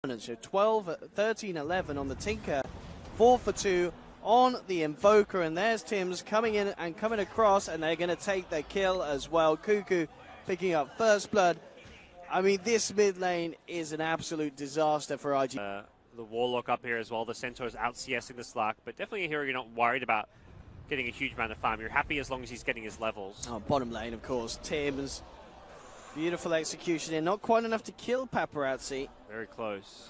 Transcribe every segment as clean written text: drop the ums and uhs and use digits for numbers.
So 12, 13, 11 on the Tinker, 4 for 2 on the Invoker, and there's Tim's coming in and coming across, and they're going to take their kill as well. Cuckoo picking up first blood. I mean, this mid lane is an absolute disaster for IG. The Warlock up here as well. The Centaur's out CSing the Slack, but definitely a hero you're not worried about getting a huge amount of farm. You're happy as long as he's getting his levels. Oh, bottom lane, of course. Tim's beautiful execution here. Not quite enough to kill Paparazzi. Very close.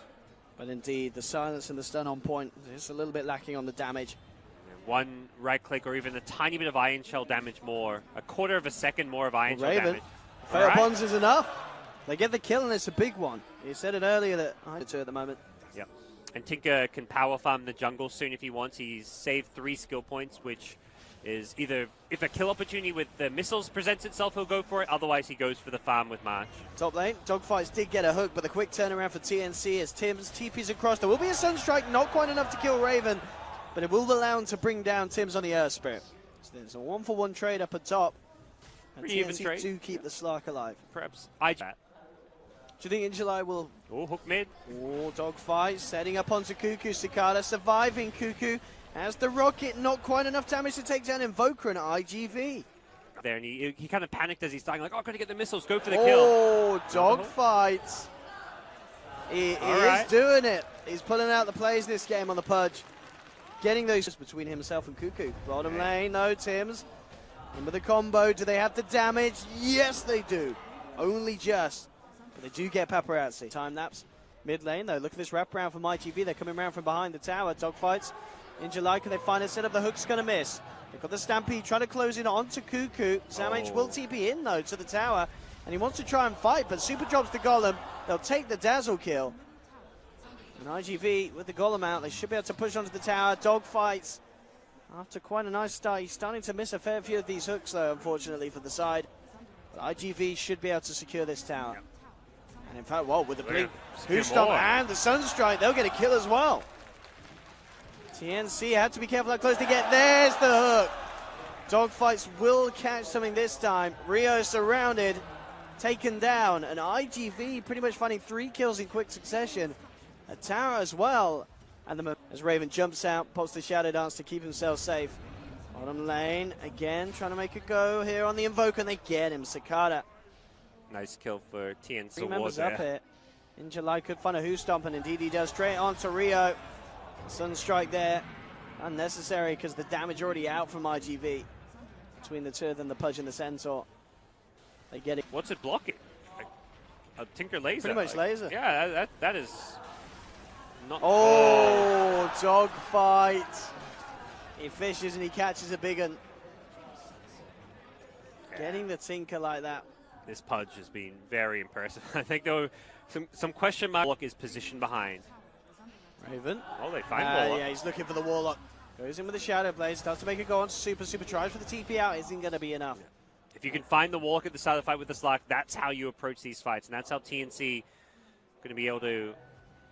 But indeed, the silence and the stun on point. Just a little bit lacking on the damage. One right click or even a tiny bit of Iron Shell damage more. A quarter of a second more of Iron Shell damage. Fair bonds is enough. They get the kill and it's a big one. You said it earlier that I two at the moment. Yep. And Tinker can power farm the jungle soon if he wants. He's saved 3 skill points, which is either if a kill opportunity with the missiles presents itself, he'll go for it. Otherwise, he goes for the farm with March. Top lane, Dogfights did get a hook, but the quick turnaround for TNC as Tim's TP's across. There will be a Sunstrike, not quite enough to kill Raven, but it will allow him to bring down Tim's on the Earth Spirit. So there's a 1-for-1 trade up at top. And Pretty even TNC trade. do keep the Slark alive. Perhaps iG.V. Do you think in July will... Oh, hook mid. Oh, Dogfight setting up onto Cuckoo. Cicada surviving Cuckoo. As the rocket, not quite enough damage to take down Invoker and iG.V. There, and he kind of panicked as he's dying, like, oh, got to get the missiles, go for the kill. Oh, kill. Dogfight. He is doing it. He's pulling out the plays this game on the Pudge. Getting those between himself and Cuckoo. Bottom lane, no, Tim's. In with the combo. Do they have the damage? Yes, they do. Only just. But they do get Paparazzi. Time lapse. Mid lane, though. Look at this wraparound from iG.V. They're coming around from behind the tower. Dogfights. In July, can they find a setup? The hook's going to miss. They've got the Stampede trying to close in onto Cuckoo. Samh will TP in, though, to the tower. And he wants to try and fight, but super drops the Golem. They'll take the Dazzle kill. And iG.V. with the Golem out, they should be able to push onto the tower. Dogfights. After quite a nice start, he's starting to miss a fair few of these hooks, though, unfortunately, for the side. But iG.V. should be able to secure this tower. Yep. And in fact, well, with the blink, Who Stomp and the Sunstrike, they'll get a kill as well. TNC had to be careful how close they get. There's the hook. Dogfights will catch something this time. Rio surrounded, taken down, and iG.V. pretty much finding 3 kills in quick succession. A tower as well. And as Raven jumps out, pops the Shadow Dance to keep himself safe. Bottom lane, again, trying to make a go here on the Invoker, and they get him. Cicada. Nice kill for TNC. 3 members up here. In July could find a Who Stomp, and indeed he does. Straight on to Rio. Sunstrike there. Unnecessary because the damage already out from iG.V. Between the two of them, the Pudge and the Centaur. They get it. What's it blocking? Like a Tinker laser. Pretty much laser. Yeah, that is not. Oh, Dogfight. He fishes and he catches a big one. Getting the Tinker like that. This Pudge has been very impressive. I think though some question mark is positioned behind. Raven. Oh, they find Warlock. Yeah, he's looking for the Warlock. Goes in with the Shadow Blade, starts to make it go on. Super tries for the TP out. Isn't going to be enough. If you can find the Warlock at the start of the fight with the Slark, that's how you approach these fights, and that's how TNC going to be able to.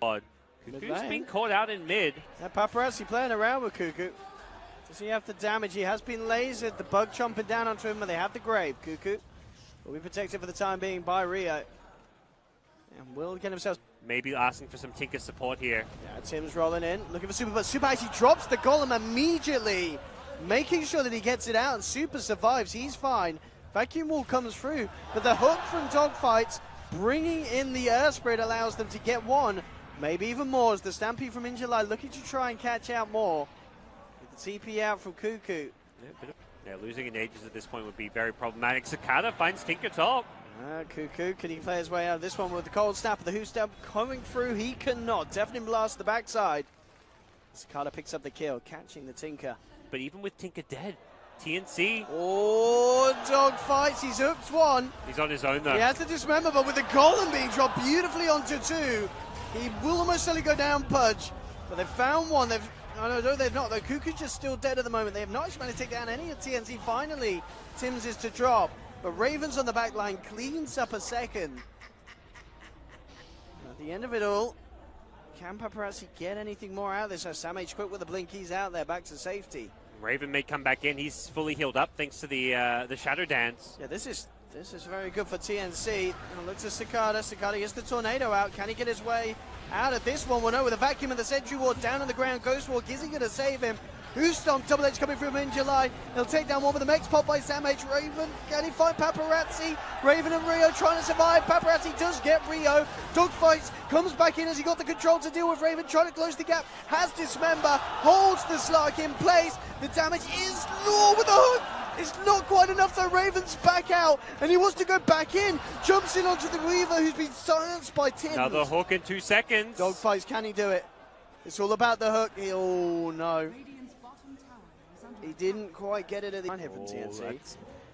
Cuckoo's being caught out in mid. Yeah, Paparazzi playing around with Cuckoo. Does he have the damage? He has been lasered. The bug chomping down onto him, but they have the grave. Cuckoo will be protected for the time being by Rio. And will get himself. Maybe asking for some Tinker support here. Yeah, Tim's rolling in, looking for Super, but Super actually drops the Golem immediately, making sure that he gets it out, and Super survives. He's fine. Vacuum Wall comes through, but the hook from Dogfights, bringing in the Earth Spirit, allows them to get 1, maybe even more, as the Stampede from Injuly looking to try and catch out more. With the TP out from Cuckoo. Yeah, losing in ages at this point would be very problematic. Cicada finds Tinker top. Cuckoo, can he play his way out of this one with the cold snap? The Who Stomp coming through, he cannot. Deafening Blast to the backside. Cicada picks up the kill, catching the Tinker. But even with Tinker dead, TNC. Oh, Dogfights, he's hooked 1. He's on his own though. He has to dismember, but with the Golem being dropped beautifully onto 2, he will almost certainly go down, Pudge. But they've found 1. No, they've not. Though Cuckoo's just still dead at the moment. They have not actually managed to take down any of TNC. Finally, Tim's is to drop. But Ravens on the back line cleans up a second. At the end of it all, can Paparazzi get anything more out of this? So Samh quick with the blink, he's out there, back to safety. Raven may come back in. He's fully healed up thanks to the Shadow Dance. Yeah, this is very good for TNC. And look to Cicada. Cicada gets the Tornado out. Can he get his way out of this one. We'll know with a vacuum of the Sentry Ward down on the ground. Ghost Walk isn't going to save him. Who's stomped? Double Edge coming through in July. He'll take down one with the Mex pop by Sam H. Raven. Can he find Paparazzi? Raven and Rio trying to survive. Paparazzi does get Rio. Dogfights comes back in as he got the control to deal with Raven. Trying to close the gap. Has Dismember. Holds the Slark in place. The damage is low with the hook. It's not quite enough though. Raven's back out and he wants to go back in. Jumps in onto the Weaver who's been silenced by Tim. Another hook in 2 seconds. Dogfights, can he do it? It's all about the hook. Oh no. He didn't quite get it at the end here from TNC.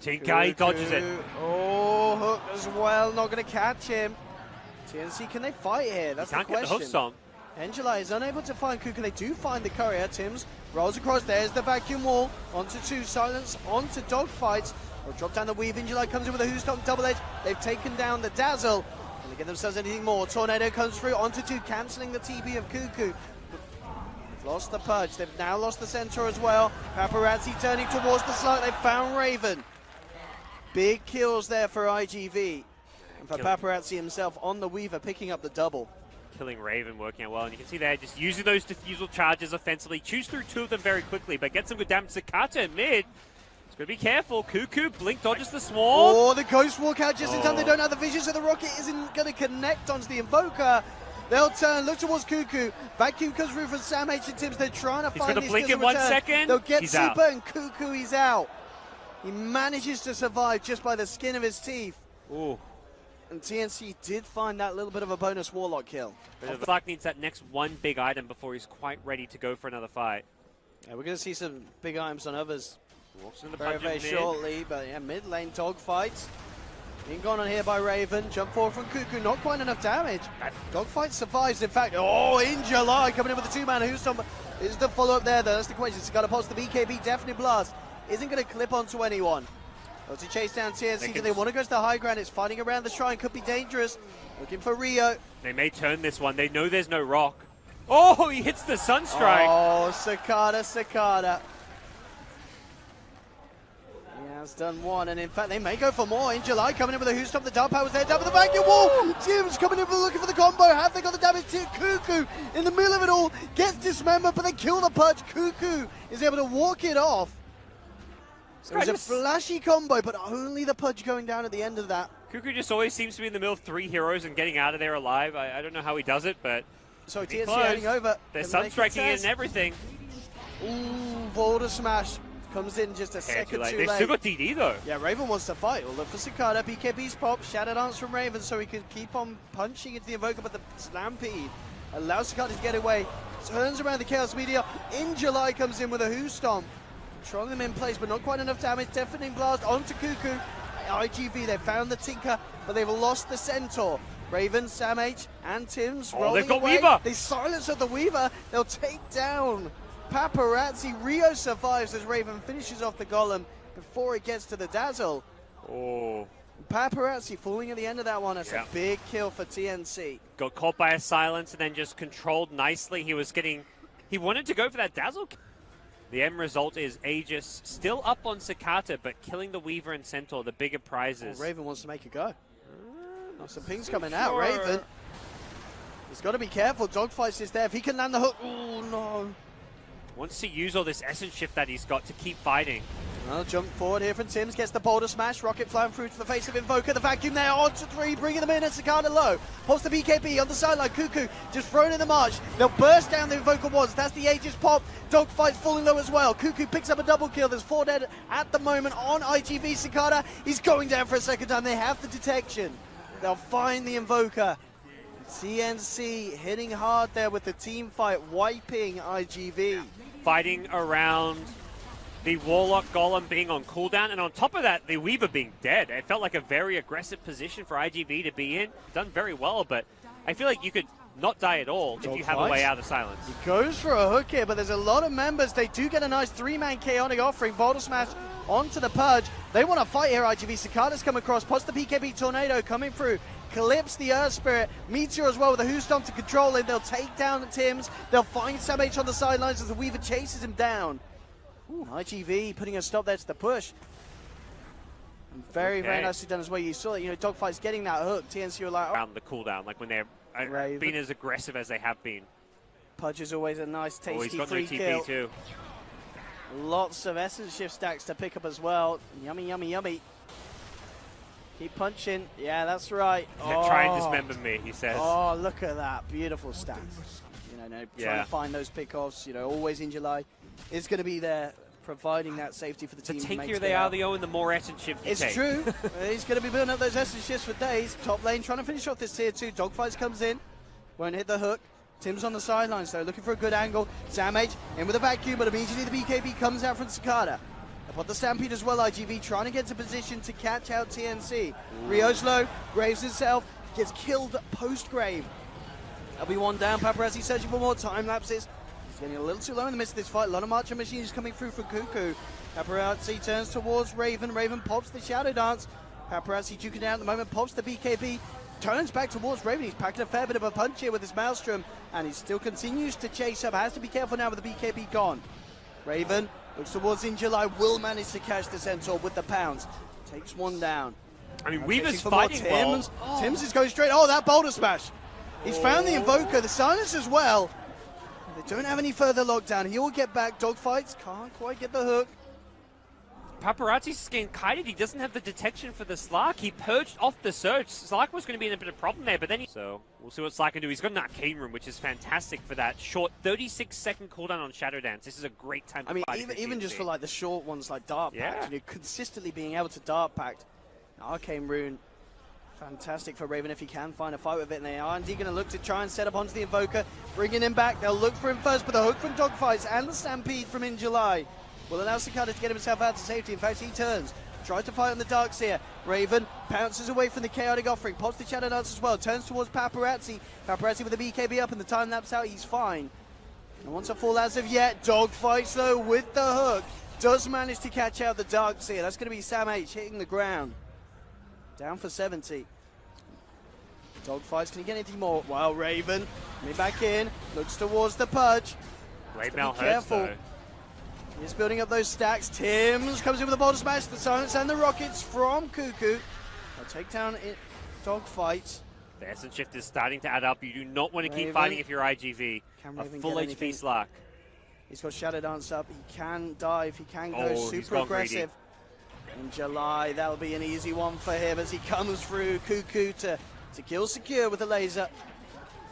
Shanghai dodges it. Oh, hook as well. Not going to catch him. TNC, can they fight here? That's the question. Get the hook stomp. Angela is unable to find Kuka. They do find the courier. Tims rolls across. There's the vacuum wall. Onto 2. Silence. Onto Dogfights. They'll drop down the weave. Angela comes in with a Who's Stomp double edge. They've taken down the Dazzle. Can they get themselves anything more? Tornado comes through. Onto 2. Cancelling the TB of Cuckoo. Lost the Purge. They've now lost the Centaur as well. Paparazzi turning towards the slot. They found Raven. Big kills there for iG.V. And for Paparazzi himself on the Weaver, picking up the double. Killing Raven, working out well. And you can see there, just using those diffusal charges offensively. Chews through 2 of them very quickly, but gets some good damage. Sakata in mid. He's got to be careful. Cuckoo, Blink dodges the Swarm. Oh, the Ghost Walk out just in time. They don't have the vision, so the rocket isn't going to connect onto the Invoker. They'll turn, look towards Cuckoo. Vacuum comes through from Sam H and Tims. They're trying to find these Blink in 1 second. They'll get he's Super out. and Cuckoo, he's out. He manages to survive just by the skin of his teeth. Ooh. And TNC did find that little bit of a bonus Warlock kill. Slark needs that next one big item before he's quite ready to go for another fight. Yeah, we're going to see some big items on others Very, very shortly. But yeah, mid lane dogfights. Being gone on here by Raven. Jump forward from Cuckoo. Not quite enough damage. Dogfight survives. In fact, in July coming in with the 2-man Who's Stomp. Is the follow-up there, though? That's the question. It's got to pulse the BKB. Definitely Blast. Isn't going to clip onto anyone. To chase down TNC. They want to go to the high ground. It's fighting around the shrine. Could be dangerous. Looking for Rio. They may turn this one. They know there's no rock. Oh, he hits the Sunstrike. Oh, Sakata. He has done one, and in fact, they may go for more. In July, coming in with a Who's Stomp. The Dark Power's there. Down with the vacuum wall. Tim's coming in for looking for the combo. Have they got the damage? Cuckoo in the middle of it all gets dismembered, but they kill the Pudge. Cuckoo is able to walk it off. It was a flashy combo, but only the Pudge going down at the end of that. Cuckoo just always seems to be in the middle of 3 heroes and getting out of there alive. I don't know how he does it, but... So TNC heading over. They're Sunstriking it and everything. Ooh, Boulder Smash comes in just a second too late. They still got DD though. Yeah, Raven wants to fight. We'll look for Sakata. BKB's pop. Shattered Dance from Raven so he can keep on punching into the Invoker, but the Stampede allows Sakata to get away. Turns around the Chaos Meteor. In July comes in with a Who's Stomp. Controlling them in place, but not quite enough damage. Deafening Blast onto Cuckoo. iG.V, they found the Tinker, but they've lost the Centaur. Raven, Sam H, and Tims rolling they've got away. Weaver. They silence of the Weaver. They'll take down Paparazzi. Rio survives as Raven finishes off the Golem before it gets to the Dazzle. Oh. Paparazzi falling at the end of that one. That's a big kill for TNC. Got caught by a silence and then just controlled nicely. He wanted to go for that Dazzle. The end result is Aegis still up on Sakata, but killing the Weaver and Centaur, the bigger prizes. Oh, Raven wants to make a go. Some pings coming out. Raven. He's got to be careful. Dogfights is there. If he can land the hook. Oh, no. Wants to use all this essence shift that he's got to keep fighting. Well, jump forward here from Tims. Gets the Boulder Smash. Rocket flying through to the face of Invoker. The vacuum there. On to 3. Bringing them in. And Sakata low. Pulls the BKB on the sideline. Cuckoo just thrown in the march. They'll burst down the Invoker once. That's the Aegis pop. Dogfight's falling low as well. Cuckoo picks up a double kill. There's 4 dead at the moment on iG.V. Sakata. He's going down for a second time. They have the detection. They'll find the Invoker. TNC hitting hard there with the team fight, wiping iG.V. Fighting around the Warlock Golem being on cooldown, and on top of that, the Weaver being dead. It felt like a very aggressive position for iG.V to be in. Done very well, but I feel like you could not die at all if you have a way out of silence. He goes for a hook here, but there's a lot of members. They do get a nice 3-man chaotic offering. Boulder Smash onto the Purge. They want to fight here, iG.V. Sakata's come across, pots the BKB Tornado coming through. Clips the Earth Spirit. Meteor as well with a Who's Stomp to control him. They'll take down the Tims. They'll find Sam H on the sidelines as the Weaver chases him down. iG.V putting a stop there to the push. And very nicely done as well. You saw that, Dogfight's getting that hook. TNC were like, around the cooldown, like when they're been as aggressive as they have been. Pudge is always a nice, tasty he's got free no TP kill. too. Lots of essence shift stacks to pick up as well. Yummy, yummy, yummy. Keep punching. Yeah, that's right. Try and dismember me, he says. Oh, look at that. Beautiful stats. Trying to find those pickoffs. Always in July is going to be there, providing that safety for the team. The tankier they are, the more essence shift you take. It's true. He's going to be building up those essence shifts for days. Top lane trying to finish off this tier 2. Dogfights comes in. Won't hit the hook. Tim's on the sidelines though, looking for a good angle. Sam H in with a vacuum, but immediately the BKB comes out from Cicada. Upon the Stampede as well, iG.V trying to get to position to catch out TNC. Rio's low, Graves himself gets killed post-Grave. That'll be one down. Paparazzi searching for more time lapses. He's getting a little too low in the midst of this fight. A lot of marching machines coming through for Cuckoo. Paparazzi turns towards Raven. Raven pops the Shadow Dance. Paparazzi duking down at the moment, pops the BKB. Turns back towards Raven. He's packed a fair bit of a punch here with his Maelstrom, and he still continues to chase up. Has to be careful now with the BKB gone. Raven looks towards in July. Will manage to catch the Centaur with the pounds. Takes one down. I mean, Weaver's fighting well. Tim's is going straight. Oh, that boulder smash. He's found the Invoker, the Silence as well. They don't have any further lockdown. He will get back. Dogfights can't quite get the hook. Paparazzi's getting kited. He doesn't have the detection for the Slark. He purged off the Surge. Slark was going to be in a bit of problem there, but then So we'll see what Slark can do. He's got an Arcane Room, which is fantastic for that short 36-second cooldown on Shadow Dance. This is a great time to fight. Even just for like the short ones like Dart Pact, consistently being able to Dart Pact. Arcane Rune, fantastic for Raven if he can find a fight with it. And they are indeed going to look to try and set up onto the Invoker, bringing him back. They'll look for him first, but the hook from Dogfights and the Stampede from in July will allow Cicada to get himself out to safety. In fact, he turns, tries to fight on the Darkseer. Raven pounces away from the Chaotic Offering, pops the Shadow Dance as well, turns towards Paparazzi. Paparazzi with the BKB up and the time lapse out, he's fine. No one to fall as of yet. Dogfights though with the hook. Does manage to catch out the Darkseer. That's going to be Sam H hitting the ground. Down for 70. Dogfights, can he get anything more? Well, Raven, coming back in, looks towards the Pudge. Raven now hurts though. He's building up those stacks. Tim's comes in with a boulder smash, the Silence and the Rockets from Cuckoo. They'll take down Dogfights. The essence shift is starting to add up. You do not want to keep fighting if you're iG.V. A full HP Slark. He's got Shadow Dance up. He can dive. He can go super aggressive. In July, that'll be an easy one for him as he comes through. Cuckoo to kill secure with a laser.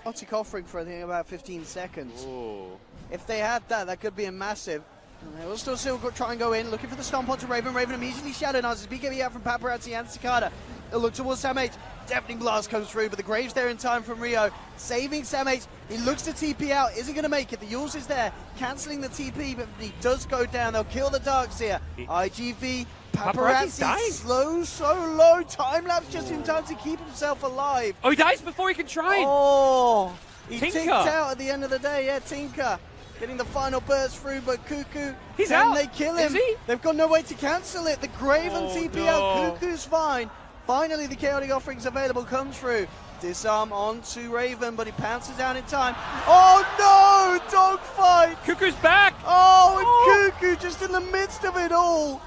Chaotic Offering for I think about 15 seconds. Ooh. If they had that, that could be a massive. And they will still try and go in, looking for the stomp onto Raven. Raven immediately Shadow Dances. BKB out from Paparazzi and Cicada. They'll look towards Sam H. Deafening Blast comes through, but the Graves there in time from Rio. Saving Sam H. He looks to TP out. Isn't going to make it. The Yules is there, cancelling the TP, but he does go down. They'll kill the Darkseer. iG.V. Paparazzi slow, so low. Time lapse just in time to keep himself alive. Oh, he dies before he can try. Oh, he tinked out at the end of the day. Yeah, Tinker getting the final burst through, but Cuckoo, he's out. They kill him? Is he? They've got no way to cancel it. The Grave and TP out. Cuckoo's fine. Finally, the Chaotic Offerings available comes through. Disarm onto Raven, but he pounces down in time. Oh no! Dogfight! Cuckoo's back! Oh, and Cuckoo just in the midst of it all,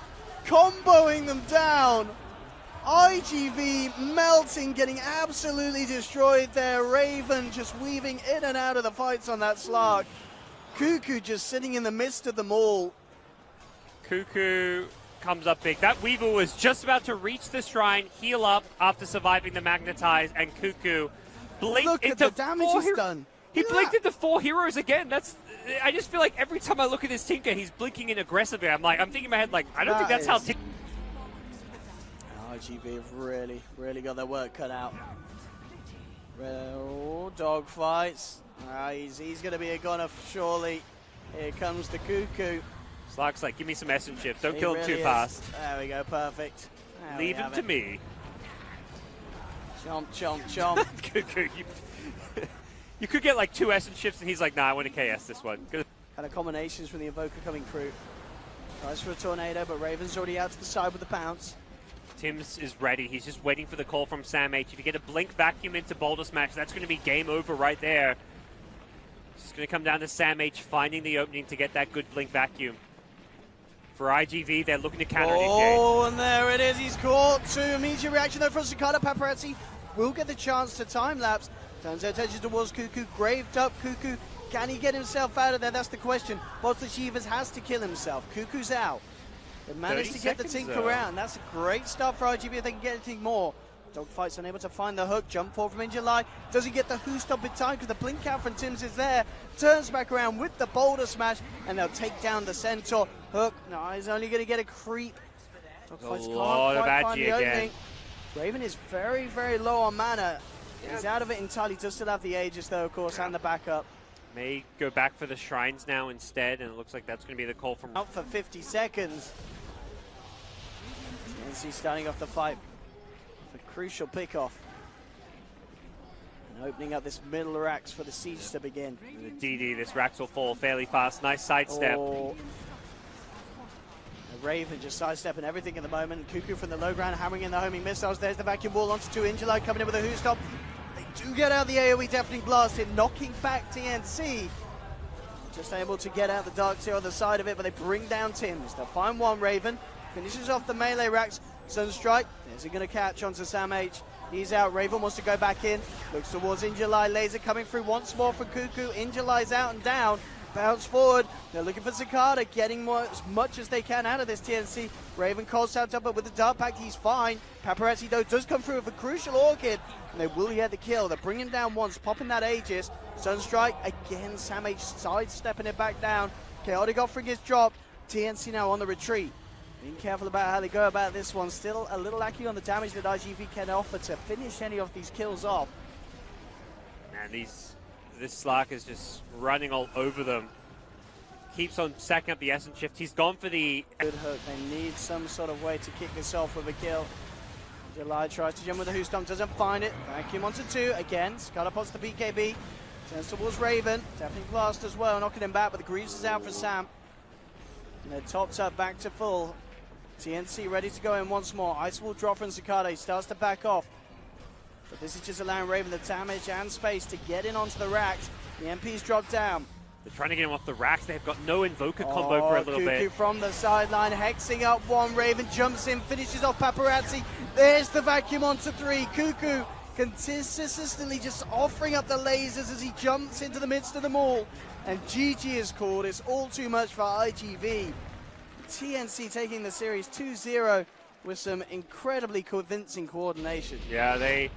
comboing them down. iG.V melting, getting absolutely destroyed there. Raven just weaving in and out of the fights on that Slark. Cuckoo just sitting in the midst of them all. Cuckoo comes up big. That Weaver was just about to reach the shrine, heal up after surviving the Magnetize, and Cuckoo blinked Look into at the damage he's done. He blinked into 4 heroes again. I just feel like every time I look at this Tinker, he's blinking in aggressively. I'm thinking in my head, like, I don't think that's how Tinker... iG.V have really got their work cut out. Oh, Dogfights. He's going to be a goner, surely. Here comes the Cuckoo. Slark's like, give me some essence shift. Don't kill him too fast. There we go, perfect. Leave him to me. Chomp, chomp, chomp. Cuckoo, you could get like 2 essence shifts, and he's like, nah, I want to KS this one. Kind of combinations from the Invoker coming through. Tries for a Tornado, but Raven's already out to the side with the pounce. Tim's is ready. He's just waiting for the call from Sam H. If you get a Blink Vacuum into Boulder Smash, that's going to be game over right there. It's just going to come down to Sam H finding the opening to get that good Blink Vacuum. For iG.V, they're looking to counter DJ. Oh, and there it is. He's caught. 2 immediate reaction though from Cicada. Paparazzi will get the chance to time lapse. Turns their attention towards Cuckoo. Graved up Cuckoo. Can he get himself out of there? That's the question. Botlashivas has to kill himself. Cuckoo's out. They managed to get the Tinker out. That's a great start for iG.V if they can get anything more. Dogfight's unable to find the hook. Jump forward from iG.V. Doesn't get the who stop in time because the blink out from Tims is there. Turns back around with the boulder smash, and they'll take down the Centaur. Hook, no, he's only going to get a creep. Dogfight's can't quite find the opening. Raven is very, very low on mana. He's out of it entirely. Does still have the Aegis though, of course, and the backup. May go back for the Shrines now instead, and it looks like that's going to be the call from... Out for 50 seconds. TNC starting off the fight. A crucial pickoff. And opening up this middle racks for the siege to begin. The DD, this racks will fall fairly fast. Nice sidestep. Oh. Raven just sidestepping everything at the moment. Cuckoo from the low ground hammering in the homing missiles. There's the vacuum wall onto 2. iG.V coming in with a who stop. They do get out the AoE deafening blast in, knocking back TNC. Just able to get out the Dark Seer on the side of it, but they bring down Tims. They'll find one Raven. Finishes off the melee racks. Sunstrike, is he going to catch onto Sam H? He's out. Raven wants to go back in. Looks towards iG.V. Laser coming through once more for Cuckoo. iG.V's out and down. Bounce forward. They're looking for Cicada, getting as much as they can out of this TNC. Raven calls out up, but with the Dart Pack, he's fine. Paparazzi, though, does come through with a crucial Orchid, and they will get the kill. They're bringing down once, popping that Aegis. Sunstrike, again, Sam H sidestepping it back down. Chaotic offering his drop. TNC now on the retreat. Being careful about how they go about this one. Still a little lacking on the damage that iG.V can offer to finish any of these kills off. Man, this Slark is just running all over them. Keeps on stacking up the Essence Shift. He's gone for the... Good hook. They need some sort of way to kick this off with a kill. July tries to jump with the Who Stomp, doesn't find it. Vacuum onto 2. Again, Scalapots the BKB. Turns towards Raven. Definitely blast as well, knocking him back, but the Greaves is out for Sam. And they're topped up back to full. TNC ready to go in once more. Ice Wall drop from Cicada. He starts to back off. But this is just allowing Raven the damage and space to get in onto the racks. The MP's dropped down. They're trying to get him off the racks. They've got no Invoker combo for a little Cuckoo bit. from the sideline, hexing up one. Raven jumps in, finishes off Paparazzi. There's the vacuum onto 3. Cuckoo consistently just offering up the lasers as he jumps into the midst of them all. And GG is called. It's all too much for iG.V. TNC taking the series 2-0 with some incredibly convincing coordination. Yeah, they